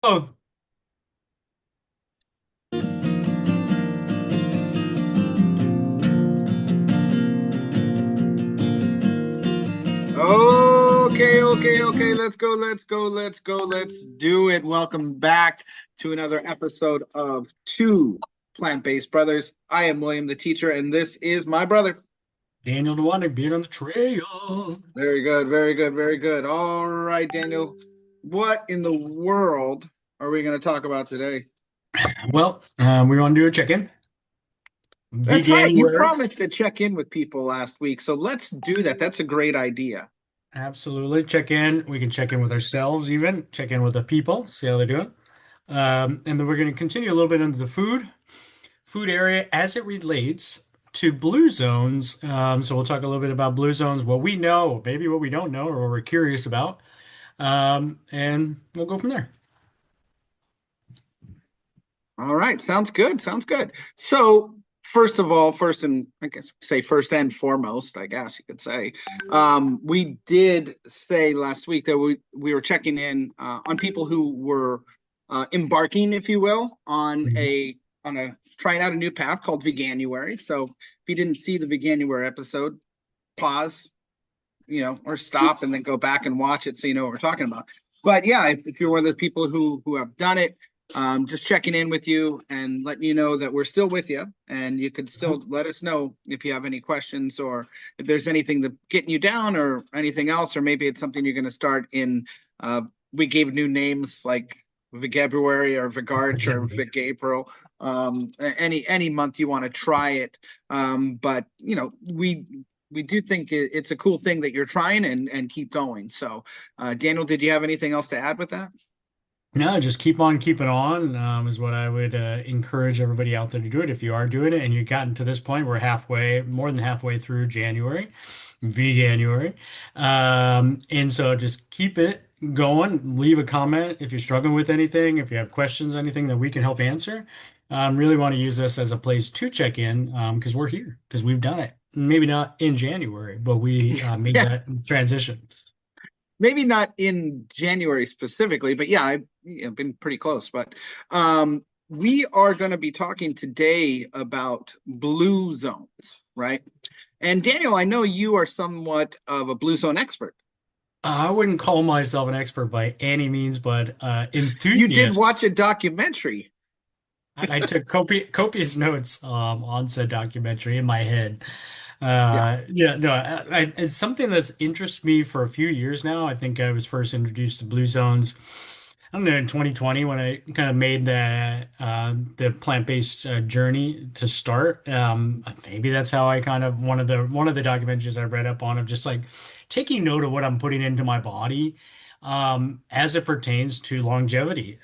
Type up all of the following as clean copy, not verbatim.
Oh, Okay. Let's do it. Welcome back to another episode of Two Plant-Based Brothers. I am William, the teacher, and this is my brother. Daniel the one being on the trail. Very good. All right, Daniel. What in the world are we going to talk about today? Well, we want to do a check-in. That's right. You Veganuary. promised to check in with people last week, so let's do that. That's a great idea. Absolutely. Check in. We can check in with ourselves even, check in with the people, see how they're doing. And then we're going to continue a little bit into the food area as it relates to blue zones. So we'll talk a little bit about blue zones, what we know, maybe what we don't know, or what we're curious about. And we'll go from there. All right, sounds good. Sounds good. So, first of all, first and I guess say first and foremost, I guess you could say, we did say last week that we were checking in on people who were embarking, if you will, on a trying out a new path called Veganuary. So, if you didn't see the Veganuary episode, pause, or stop and then go back and watch it so you know what we're talking about. But yeah, if you're one of the people who have done it, just checking in with you and letting you know that we're still with you, and you could still let us know if you have any questions or if there's anything that's getting you down or anything else, or maybe it's something you're going to start in. We gave new names like Vigabuary or Vigarch or Vigapril. Any month you want to try it, but we do think it's a cool thing that you're trying and keep going. So, Daniel, did you have anything else to add with that? No, just keep on keeping on, is what I would encourage everybody out there to do it. If you are doing it and you've gotten to this point, we're halfway, more than halfway through January, January. And so just keep it going. Leave a comment if you're struggling with anything, if you have questions, anything that we can help answer. Really want to use this as a place to check in because we're here, because we've done it. Maybe not in January, but we made Yeah, that transition. maybe not in January specifically, but yeah, I've been pretty close. But we are going to be talking today about blue zones, right? And Daniel, I know you are somewhat of a blue zone expert. I wouldn't call myself an expert by any means, but You did enthusiast. watch a documentary. I took copious notes on said documentary in my head. Yeah. Yeah, no, it's something that's interested me for a few years now. I think I was first introduced to blue zones, I don't know, in 2020 when I kind of made the plant-based journey to start. Maybe that's how I kind of one of the documentaries I read up on of just like taking note of what I'm putting into my body as it pertains to longevity.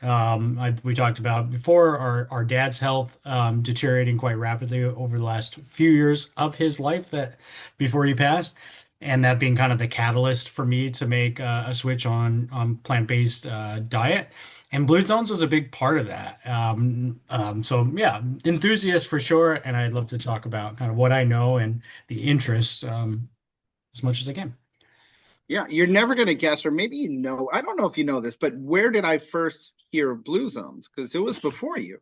We talked about before our dad's health deteriorating quite rapidly over the last few years of his life that before he passed, and that being kind of the catalyst for me to make a switch on plant-based diet. And Blue Zones was a big part of that. So yeah, enthusiast for sure, and I'd love to talk about kind of what I know and the interest as much as I can. Yeah, you're never going to guess, or maybe you know, I don't know if you know this, but where did I first hear of blue zones? Because it was before you.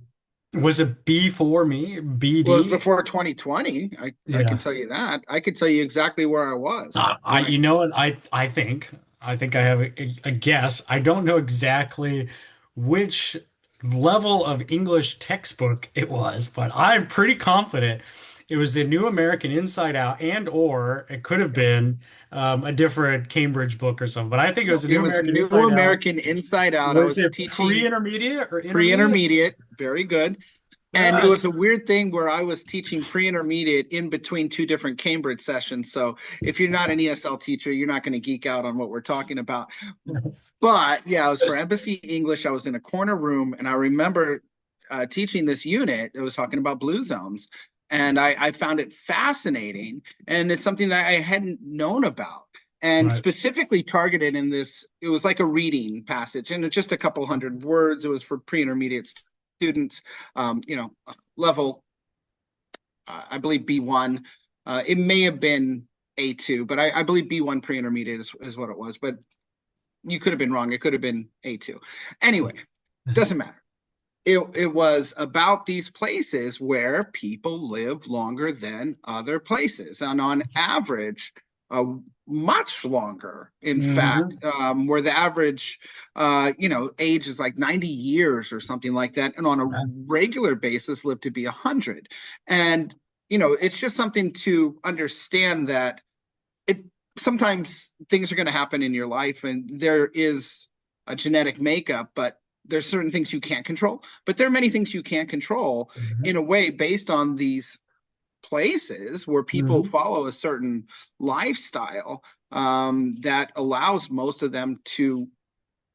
Was it B for me? Well, it was BD? before 2020. I can Yeah. tell you that. I could tell you exactly where I was I when I. you know what I think I have a guess. I don't know exactly which level of English textbook it was, but I'm pretty confident it was the New American Inside Out, and or it could have been a different Cambridge book or something. But I think it was No, the it New was American New Inside Out. American Inside Out. I Was was it teaching pre-intermediate or intermediate? pre-intermediate. Very good. And it was Yes. a weird thing where I was teaching pre-intermediate in between two different Cambridge sessions. So if you're not an ESL teacher, you're not going to geek out on what we're talking about. But yeah, I was for Embassy English. I was in a corner room, and I remember teaching this unit that was talking about blue zones, and I found it fascinating, and it's something that I hadn't known about, and Right. specifically targeted in this. It was like a reading passage, and it's just a couple hundred words. It was for pre-intermediate students, level, I believe B1. It may have been A2, but I believe B1 pre-intermediate is what it was. But you could have been wrong. It could have been A2. Anyway, Doesn't matter. It was about these places where people live longer than other places, and on average, much longer. In fact, Hmm. where the average, age is like 90 years or something like that, and on a regular basis, live to be 100. And it's just something to understand that it sometimes things are going to happen in your life, and there is a genetic makeup, but there's certain things you can't control, but there are many things you can't control in a way based on these places where people Hmm. follow a certain lifestyle, that allows most of them to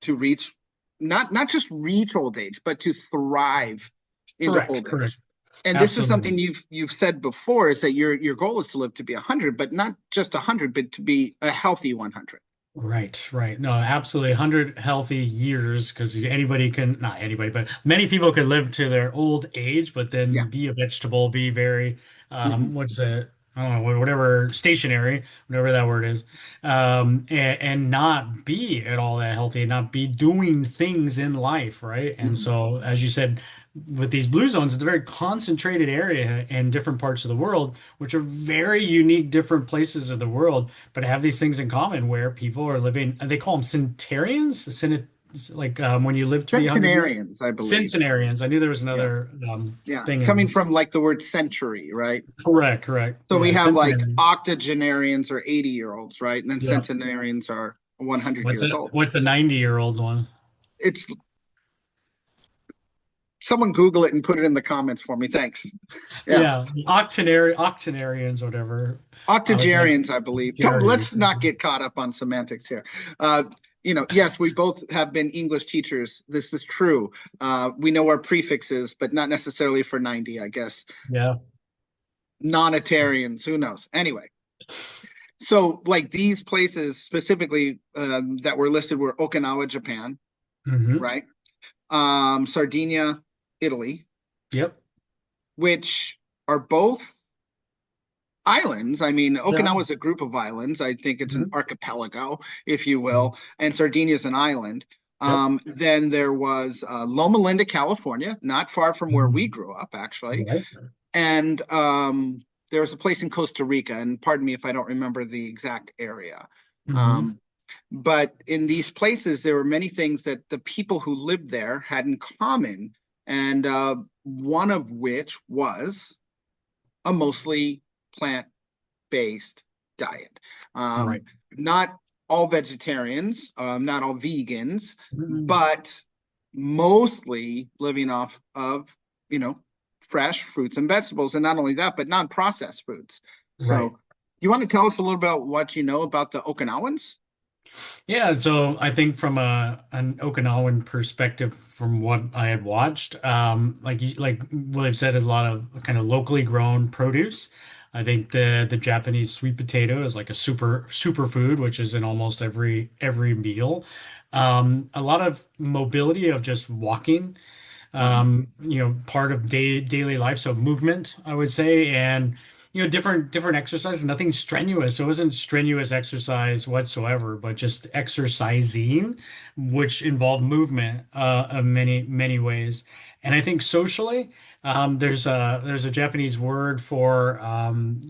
reach, not just reach old age, but to thrive into Correct, old correct. age. And this is Absolutely. something you've said before, is that your goal is to live to be 100, but not just 100, but to be a healthy 100. Right, right. No, absolutely. 100 healthy years, because anybody can, not anybody, but many people could live to their old age, but Yeah. then be a vegetable, be very, Mm-hmm. what's it? I don't know, whatever, stationary, whatever that word is, and not be at all that healthy, and not be doing things in life, right? And Mm-hmm. so, as you said, with these blue zones, it's a very concentrated area in different parts of the world, which are very unique, different places of the world, but have these things in common where people are living, they call them centenarians, like when you live to be 100 years. Centenarians, I believe. Centenarians. I knew there was Yeah. another Yeah. thing Coming in. from like the word century, right? Correct, correct. So we Yeah, have like centenarians. octogenarians or 80-year-olds, right? And then Yeah. centenarians are 100 years old. What's a 90-year-old one? It's Someone Google it and put it in the comments for me. Thanks. Yeah. Yeah, octogenarians, whatever. I was like, Octogenarians, I believe. Let's Octogenarians. not get caught up on semantics here. Uh, yes, we both have been English teachers. This is true. We know our prefixes, but not necessarily for 90, I guess. Yeah. Nonitarians, who knows? Anyway, so like these places specifically, that were listed were Okinawa, Japan, Hmm. right? Sardinia, Italy, Yep. which are both islands. I mean, Yeah. Okinawa is a group of islands. I think it's an Mhm. archipelago, if you Mhm. will, and Sardinia is an island. Yep. Then there was Loma Linda, California, not far from where we Mhm. grew up, actually. Right. And there was a place in Costa Rica, and pardon me if I don't remember the exact area. Hmm. Um, but in these places, there were many things that the people who lived there had in common, and one of which was a mostly plant-based diet. Right. Not all vegetarians, not all vegans, Mhm. but mostly living off of, you know, fresh fruits and vegetables. And not only that, but non-processed foods. Right. So you want to tell us a little about what you know about the Okinawans? Yeah, so I think from an Okinawan perspective, from what I had watched, like William said, is a lot of kind of locally grown produce. I think the Japanese sweet potato is like a super food, which is in almost every meal. A lot of mobility of just walking, Uh-huh. part of daily life. So movement, I would say, and different exercises, nothing strenuous. So it wasn't strenuous exercise whatsoever, but just exercising, which involved movement, of many ways. And I think socially, there's a Japanese word for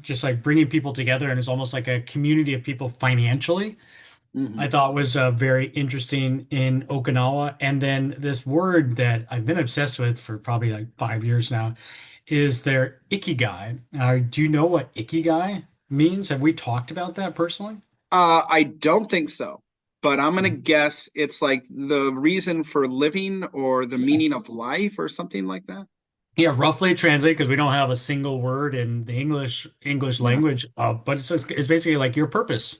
just like bringing people together, and it's almost like a community of people financially. I Mm-hmm. thought was very interesting in Okinawa. And then this word that I've been obsessed with for probably like 5 years now is their ikigai. Do you know what ikigai means? Have we talked about that personally? I don't think so, but I'm gonna guess it's like the reason for living or the Yeah. meaning of life or something like that. Yeah, roughly translate because we don't have a single word in the English Yeah. language. But it's basically like your purpose,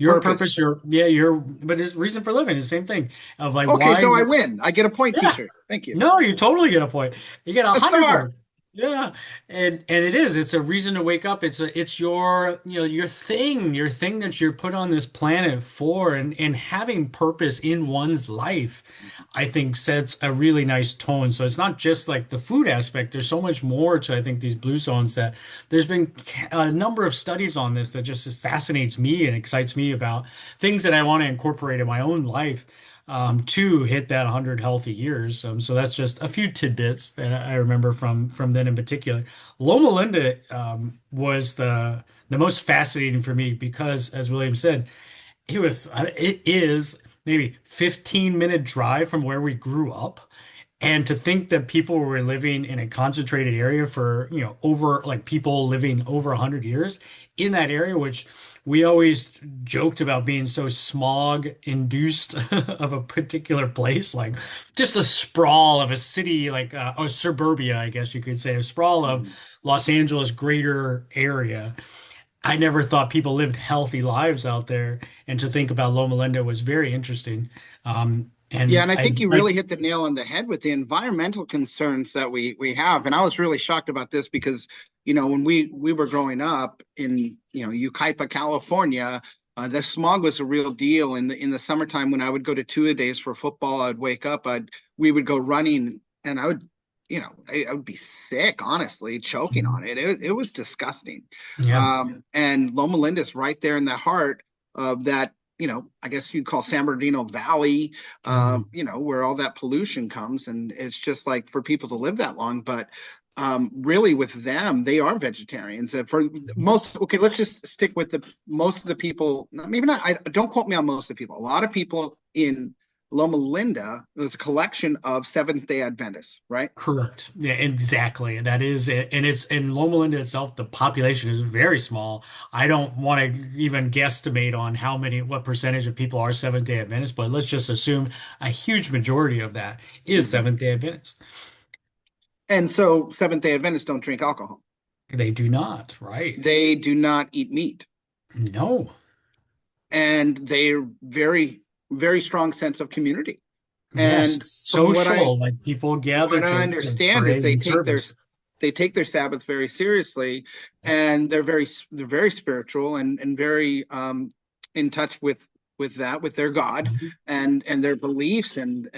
Purpose. but it's reason for living. It's the same thing of like Okay, why. so I win. I get a point, Yeah. teacher. Thank you. No, you totally get a point. You get a A hundred star. points. Yeah. And it is. It's a reason to wake up. It's your thing that you're put on this planet for, and having purpose in one's life, I think sets a really nice tone. So it's not just like the food aspect. There's so much more to, I think, these blue zones that there's been a number of studies on this that just fascinates me and excites me about things that I want to incorporate in my own life. to hit that 100 healthy years. So that's just a few tidbits that I remember from then in particular. Loma Linda was the most fascinating for me because, as William said, it is maybe 15-minute drive from where we grew up. And to think that people were living in a concentrated area for, over like people living over 100 years in that area, which we always joked about being so smog induced of a particular place, like just a sprawl of a city, like or suburbia, I guess you could say, a sprawl of Mhm. Los Angeles greater area. I never thought people lived healthy lives out there, and to think about Loma Linda was very interesting. Yeah, And and I I think you like, really hit the nail on the head with the environmental concerns that we have. And I was really shocked about this because, when we were growing up in, Yucaipa, California, the smog was a real deal. In the summertime when I would go to two-a-days for football, I'd wake up, we would go running, and I would be sick, honestly, choking on it. It was disgusting. yeah. And Loma Linda's right there in the heart of that, I guess you'd call San Bernardino Valley, Mhm. where all that pollution comes. And it's just like for people to live that long. But really, with them, they are vegetarians. For Mhm. most, okay, let's just stick with the most of the people. Maybe not. Don't quote me on most of the people. A lot of people in Loma Linda, it was a collection of Seventh Day Adventists, right? Correct. Yeah, exactly. That is it. And it's in Loma Linda itself, the population is very small. I don't want to even guesstimate on what percentage of people are Seventh-day Adventists, but let's just assume a huge majority of that is Mm-hmm. Seventh-day Adventist. And so Seventh Day Adventists don't drink alcohol. They do not, right? They do not eat meat, No. and they're very, very strong sense of community. Yes, And from social, like people gather what I to understand is pray and service. they take their Sabbath very seriously, Yep. and they're very spiritual and very in touch with their God Mhm. and their beliefs, and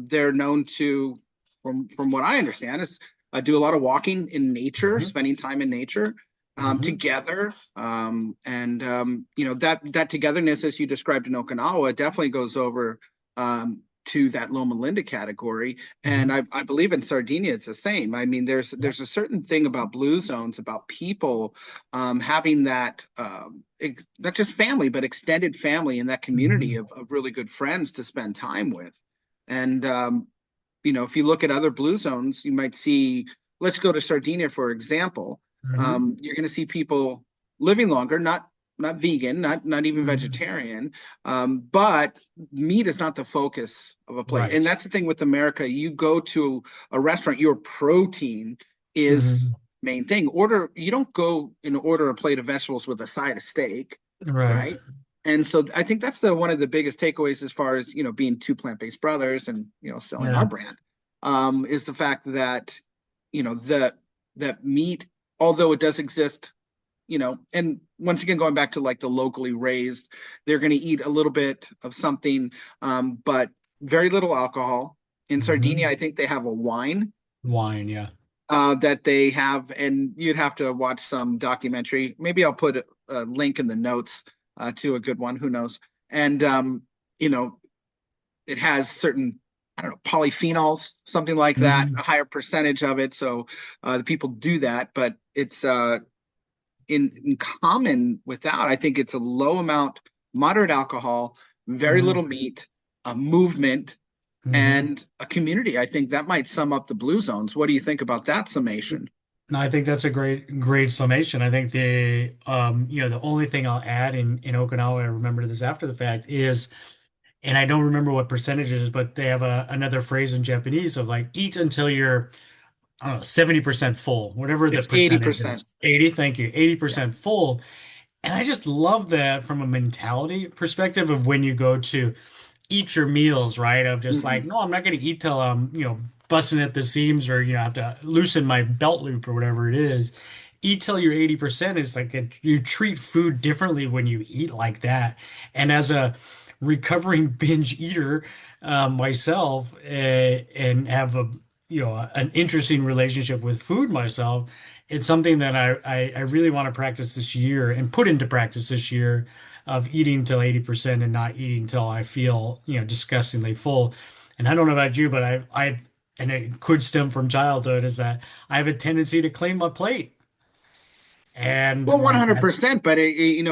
they're known to, from what I understand, is do a lot of walking in nature, Mhm. spending time in nature. Mhm. Together, and that togetherness, as you described in Okinawa, definitely goes over to that Loma Linda category. And Mhm. I believe in Sardinia it's the same. I mean, Yep. there's a certain thing about blue zones, about people having that not just family, but extended family and that community Mhm. of really good friends to spend time with. And if you look at other blue zones, you might see. Let's go to Sardinia for example. Mhm. You're going to see people living longer, not vegan, not even Mhm. vegetarian, but meat is not the focus of a plate. And Right. that's the thing with America. You go to a restaurant, your protein is Mhm. main thing. You don't go and order a plate of vegetables with a side of steak, Right. right? And so I think that's the one of the biggest takeaways as far as being two plant-based brothers and selling our Yeah. brand, is the fact that that meat, although it does exist, and once again, going back to like the locally raised, they're going to eat a little bit of something, but very little alcohol. In Sardinia, Mhm. I think they have a wine Wine, yeah. that they have, and you'd have to watch some documentary. Maybe I'll put a link in the notes to a good one. Who knows? And you know, it has certain, I don't know, polyphenols, something like that, a Mhm. higher percentage of it. So the people do that, but it's in common with that. I think it's a low amount, moderate alcohol, very little Mhm. meat, a movement, Mhm. and a community. I think that might sum up the blue zones. What do you think about that summation? No, I think that's a great summation. I think the only thing I'll add in Okinawa, I remember this after the fact, is, and I don't remember what percentages, but they have another phrase in Japanese of like eat until you're, I don't know, 70% full, whatever the It's percentage 80%. is. 80, thank you. Yeah. 80% full. And I just love that from a mentality perspective of when you go to eat your meals, right? Of just like, Mm-hmm. no, I'm not going to eat till I'm, busting at the seams or, have to loosen my belt loop or whatever it is. Eat till you're 80% is like you treat food differently when you eat like that. And as a recovering binge eater, myself, and have an interesting relationship with food myself, it's something that I really want to practice this year and put into practice this year, of eating till 80% and not eating till I feel, disgustingly full. And I don't know about you, but and it could stem from childhood, is that I have a tendency to clean my plate. Well, And like that, 100%. But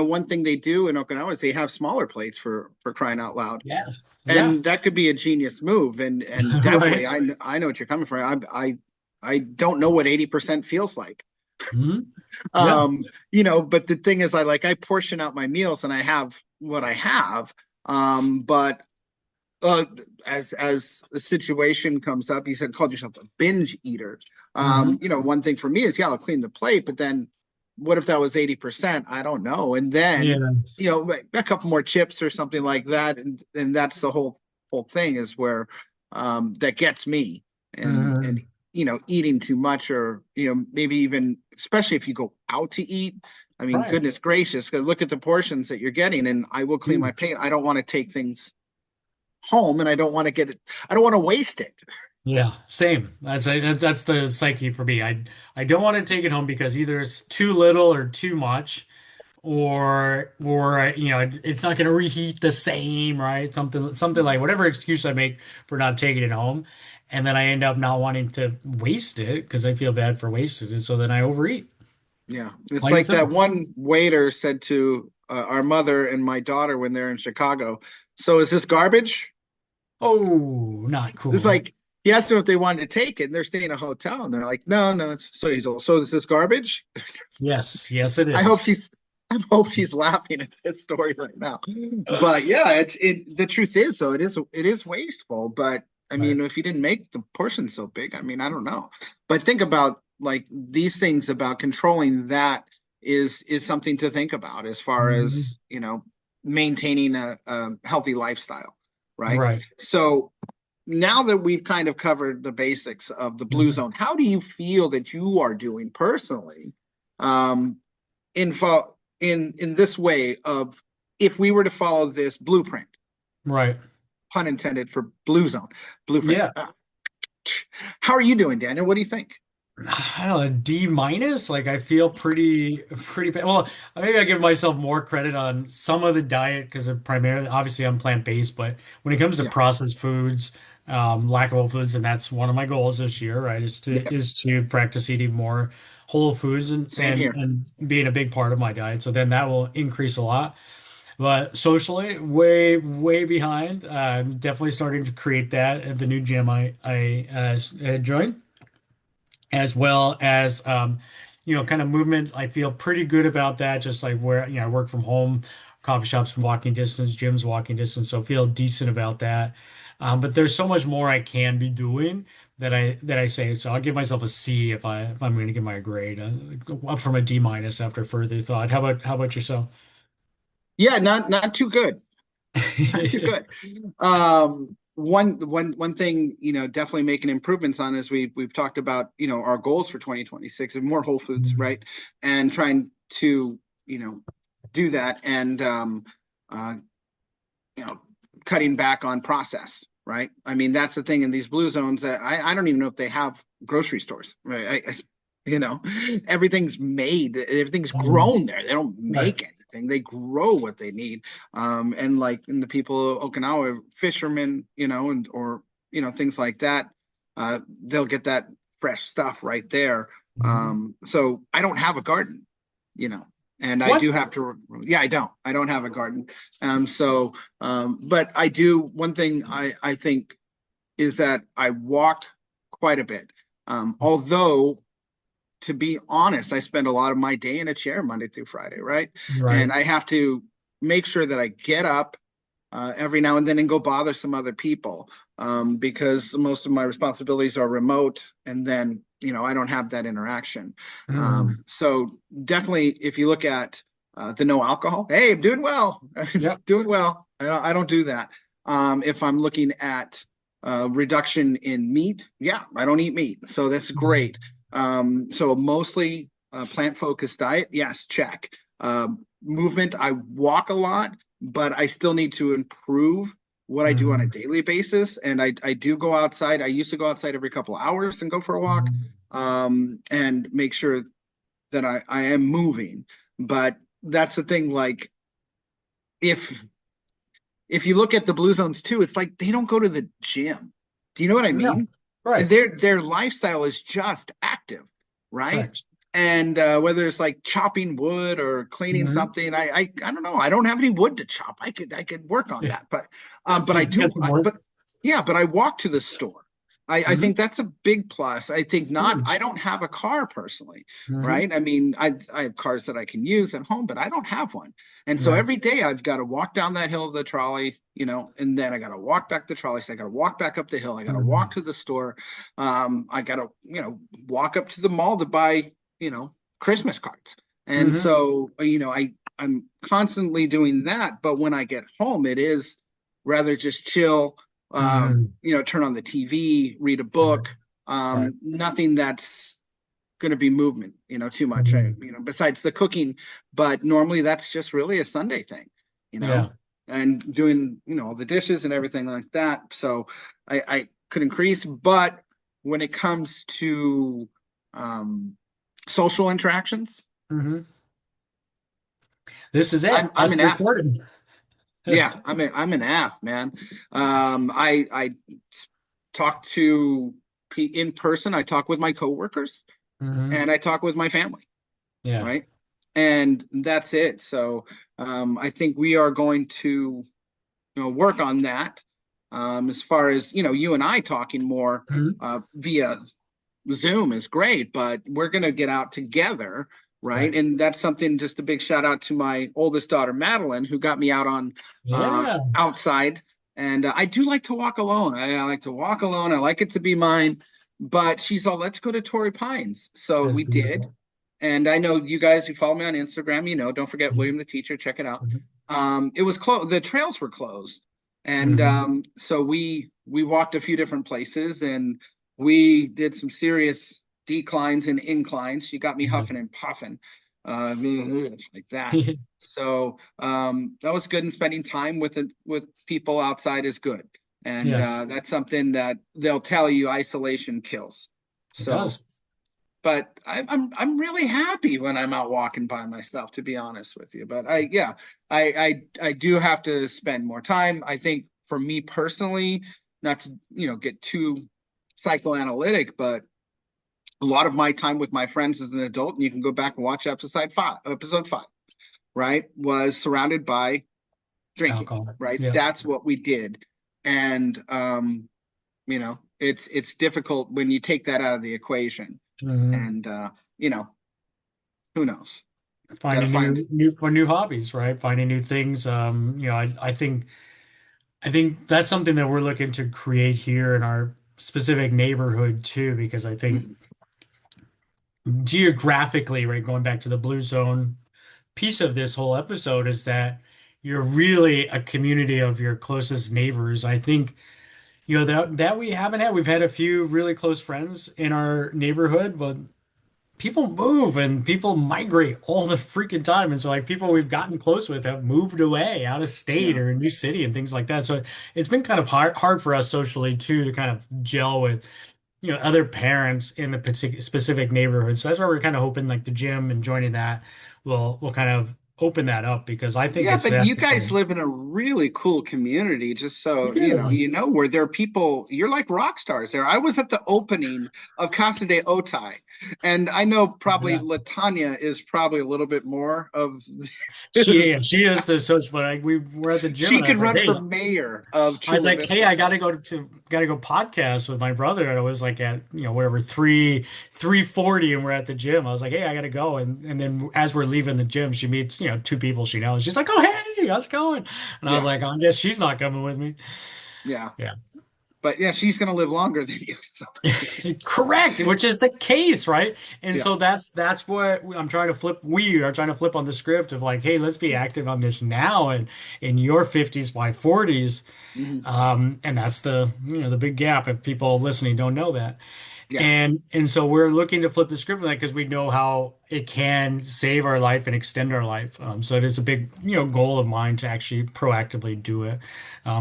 one thing they do in Okinawa is they have smaller plates for crying out loud, yeah, yeah, and that could be a genius move. And definitely, right. I know what you're coming from. I don't know what 80% feels like. Mhm. Yeah, But the thing is, I portion out my meals and I have what I have. But uh, as the situation comes up, you said called yourself a binge eater. hmm One thing for me is, yeah, I'll clean the plate, but then what if that was 80%? I don't know. And then, yeah, a couple more chips or something like that, and that's the whole thing is where that gets me. And hmm eating too much, or maybe even, especially if you go out to eat. I mean, right. goodness gracious, look at the portions that you're getting, and I will clean my Huge. plate. I don't want to take things home, and I don't want to get it. I don't want to waste it. Yeah, same. That's the psyche for me. I don't want to take it home because either it's too little or too much, or it's not going to reheat the same, right? Something like whatever excuse I make for not taking it home, and then I end up not wanting to waste it because I feel bad for wasting it, so then I overeat. Yeah, it's Plain and like that simple. one waiter said to our mother and my daughter when they're in Chicago. So is this garbage? Oh, not It's cool. like he asked them if they wanted to take it, and they're staying in a hotel, and they're like, "No, no." So is this garbage? Yes, yes, it I hope is. she's I hope she's laughing at this story right now. But yeah, it the truth is, so it is wasteful. But I Right. mean, if you didn't make the portion so big, I mean, I don't know. But think about like these things about controlling that is something to think about as far Mhm. as maintaining a healthy lifestyle, right? Right. So now that we've kind of covered the basics of the blue Mhm. zone, how do you feel that you are doing personally? Um, in this way of, if we were to follow this blueprint, Right. pun intended for blue zone blueprint. Yeah. How are you doing, Daniel? What do you think? I don't know, D minus. Like I feel pretty bad. Well, maybe I give myself more credit on some of the diet because primarily, obviously, I'm plant-based. But when it comes to Yeah, processed foods, lack of whole foods, and that's one of my goals this year, right? yeah, Is to practice eating more whole foods and same and here. and being a big part of my diet. So then that will increase a lot. But socially, way behind. I'm definitely starting to create that at the new gym I joined, as well as kind of movement. I feel pretty good about that. Just like where I work from home, coffee shops walking distance, gyms walking distance, so I feel decent about that. But there's so much more I can be doing that I say. So I'll give myself a C if I'm going to give my grade, up from a D minus after further thought. How about yourself? Yeah, not too good. Not too good. One thing, definitely making improvements on, is we've talked about, our goals for 2026 and more whole foods, Mhm. right? And trying to, do that, and uh, you know, cutting back on process, right? I mean, that's the thing in these blue zones that I don't even know if they have grocery stores, right? You know, everything's made, everything's Mhm. grown there. They don't Right. make anything; they grow what they need. And like in the people of Okinawa, fishermen, and or things like that, they'll get that fresh stuff right there. Mhm. So I don't have a garden, you know, and I What? do have to. Yeah, I don't have a garden. But I do. One thing I think is that I walk quite a bit. Although, to be honest, I spend a lot of my day in a chair Monday through Friday, right? And Right. I have to make sure that I get up every now and then and go bother some other people, because most of my responsibilities are remote, and then I don't have that interaction. Mhm. So definitely, if you look at the no alcohol, hey, I'm doing well, Yep. doing well. I don't do that. If I'm looking at reduction in meat, yeah, I don't eat meat, so that's great. So mostly plant focused diet, yes, check. Movement, I walk a lot, but I still need to improve what I do on a Mhm. daily basis. And I do go outside. I used to go outside every couple of hours and go for a walk, Mhm. and make sure that I am moving. But that's the thing, like, if if you look at the Blue Zones too, it's like they don't go to the gym. Do you know what I No. mean? Right. Their lifestyle is just active, right? Correct. And whether it's like chopping wood or cleaning Hmm. something, I don't know. I don't have any wood to chop. I could work on Yeah. that, but I You got do. some work. But yeah, but I walk to the store. I Hmm. think that's a big plus. I think not. I Huge. don't have a car personally, Hmm. right? I mean, I have cars that I can use at home, but I don't have one. And so Right. every day I've got to walk down that hill of the trolley, and then I got to walk back the trolley. So I got to walk back up the hill. I got to walk Hmm. to the store. I got to, walk up to the mall to buy, Christmas cards. And Hmm. so, I'm constantly doing that. But when I get home, it is rather just chill, Hmm. turn on the TV, read a Right. book, Right. nothing that's going to be movement, too much, Hmm. besides the cooking. But normally that's just really a Sunday thing, you know, Yeah. and doing, all the dishes and everything like that. So I could increase, but when it comes to um, social interactions, Hmm. This is I'm it. I'm Us an F. recording. Yeah, I'm an F, man. I talk to in person. I talk with my coworkers Hmm. and I talk with my family, Yeah. right? And that's it. So I think we are going to, work on that. As far as you and I talking more Hmm. via Zoom is great, but we're going to get out together, right? Right. And that's something. Just a big shout out to my oldest daughter, Madeline, who got me out on Yeah. outside. And I do like to walk alone. I like to walk alone. I like it to be mine. But she's all, let's go to Torrey Pines. So That's we did. beautiful. And I know you guys who follow me on Instagram, don't forget Hmm. William the Teacher, check it out. Hmm. It was closed, the trails were closed. And Hmm. so we walked a few different places and we did some serious declines and inclines. She got me huffing and puffing, like that. So that was good, and spending time with people outside is good. And Yes, that's something that they'll tell you isolation kills. it So does. but I'm really happy when I'm out walking by myself, to be honest with you. But yeah, I do have to spend more time. I think for me personally, not to get too psychoanalytic, but a lot of my time with my friends as an adult, and you can go back and watch episode 5, right, was surrounded by drinking, Alcohol. right? Yeah. That's what we did, and it's difficult when you take that out of the equation, Hmm. and who knows? Got to Finding find. new hobbies, right? Finding new things. I think that's something that we're looking to create here in our specific neighborhood too, because I think Mhm. geographically, right, going back to the blue zone piece of this whole episode is that you're really a community of your closest neighbors. I think, that we haven't had. We've had a few really close friends in our neighborhood, but people move and people migrate all the freaking time. And so like people we've gotten close with have moved away out of state Yeah. or a new city and things like that. So it's been kind of hard for us socially too to kind of gel with, other parents in the specific neighborhood. So that's why we're kind of hoping like the gym and joining that will kind of open that up because I think Yeah, it's but you necessary. guys live in a really cool community, just We so do. where there are people, you're like rock stars there. I was at the opening of Casa de Otay, and I know probably Yeah. Latanya is probably a little bit more of She is the social, but we were at the gym she and I was could like, run hey, for mayor of I was Chula like, hey, Vista. I gotta go podcast with my brother. And I was like at, whatever, 3:40 and we're at the gym. I was like, hey, I gotta go. And then as we're leaving the gym, she meets, two people she knows. She's like, oh, hey, how's it going? And I was Yeah, like, I guess she's not coming with me. yeah. Yeah. But yeah, she's gonna live longer than you. So Correct, which is the case, right? And yeah. so that's what I'm trying to flip. We are trying to flip on the script of like, hey, let's be active on this now and in your 50s, my 40s. Mhm. And that's the big gap if people listening don't know that. Yeah. And so we're looking to flip the script on that because we know how it can save our life and extend our life. So it is a big, goal of mine to actually proactively do it.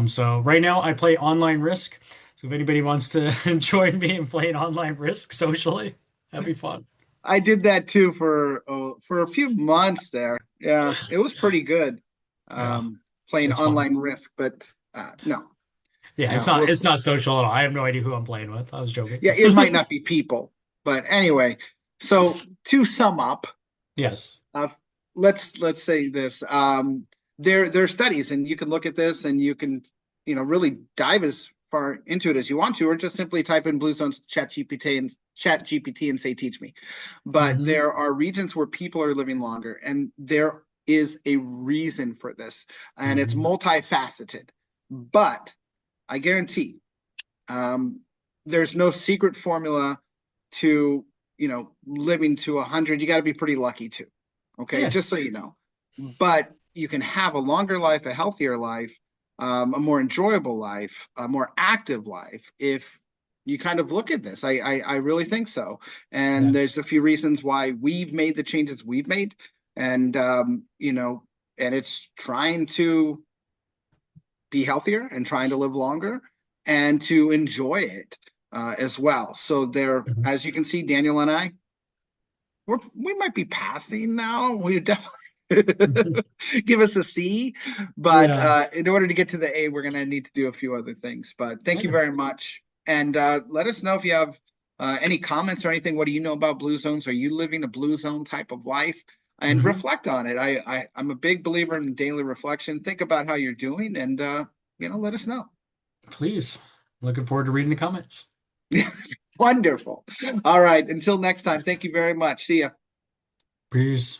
So right now I play online Risk. So if anybody wants to join me in playing online Risk socially, that'd be fun. I did that too for a few months there. Yeah, it was pretty good. Yeah. Um, playing It's fun. online Risk, but no, Yeah, no, we'll it's see. not social at all. I have no idea who I'm playing with. I was joking. Yeah, it might not be people, but anyway. So to sum up, Yes. uh, let's say this. There are studies, and you can look at this, and you can really dive as far into it as you want to, or just simply type in Blue Zones Chat GPT and say teach me. But Hmm. there are regions where people are living longer, and there is a reason for this, and it's Hmm. multifaceted. But I guarantee um, there's no secret formula to living to 100. You got to be pretty lucky too. Okay, Yeah. just so you know. But you can have a longer life, a healthier life, a more enjoyable life, a more active life if you kind of look at this. I really think so. And Yeah. there's a few reasons why we've made the changes we've made, and and it's trying to be healthier and trying to live longer and to enjoy it as well. So there, Mhm. as you can see, Daniel and I, we might be passing now. We definitely give us a C, but Yeah. in order to get to the A, we're going to need to do a few other things. But thank you Yeah. very much, and let us know if you have any comments or anything. What do you know about blue zones? Are you living a blue zone type of life? And Hmm. reflect on it. I'm a big believer in daily reflection. Think about how you're doing, and let us know. Please. Looking forward to reading the comments. Wonderful. All right. Until next time. Thank you very much. See ya. Peace.